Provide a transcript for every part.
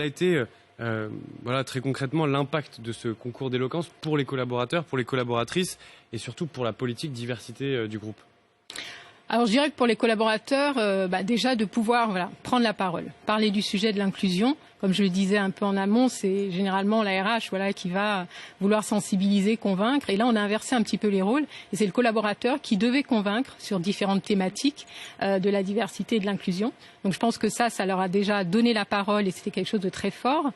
quel a été voilà, très concrètement l'impact de ce concours d'éloquence pour les collaborateurs, pour les collaboratrices et surtout pour la politique diversité du groupe? Alors je dirais que pour les collaborateurs, déjà de pouvoir prendre la parole, parler du sujet de l'inclusion. Comme je le disais un peu en amont, c'est généralement la RH qui va vouloir sensibiliser, convaincre. Et là, on a inversé un petit peu les rôles. Et c'est le collaborateur qui devait convaincre sur différentes thématiques de la diversité et de l'inclusion. Donc je pense que ça leur a déjà donné la parole et c'était quelque chose de très fort.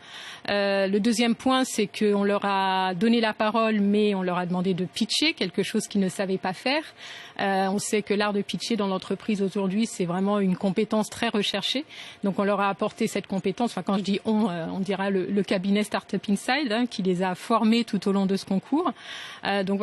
Le deuxième point, c'est qu'on leur a donné la parole, mais on leur a demandé de pitcher, quelque chose qu'ils ne savaient pas faire. On sait que l'art de pitcher dans l'entreprise aujourd'hui, c'est vraiment une compétence très recherchée. Donc on leur a apporté cette compétence. Enfin, quand je dis on dira le cabinet Startup Inside qui les a formés tout au long de ce concours. Donc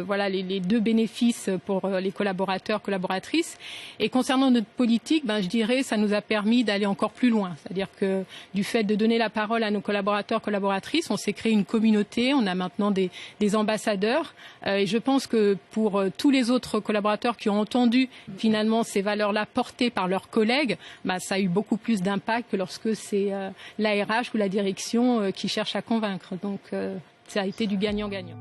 voilà les deux bénéfices pour les collaborateurs, collaboratrices. Et concernant notre politique, je dirais ça nous a permis d'aller encore plus loin. C'est-à-dire que du fait de donner la parole à nos collaborateurs, collaboratrices, on s'est créé une communauté. On a maintenant des ambassadeurs. Et je pense que pour tous les autres collaborateurs qui ont entendu finalement ces valeurs-là portées par leurs collègues, ça a eu beaucoup plus d'impact que lorsque c'est la RH ou la direction qui cherche à convaincre. Donc ça a été du gagnant-gagnant.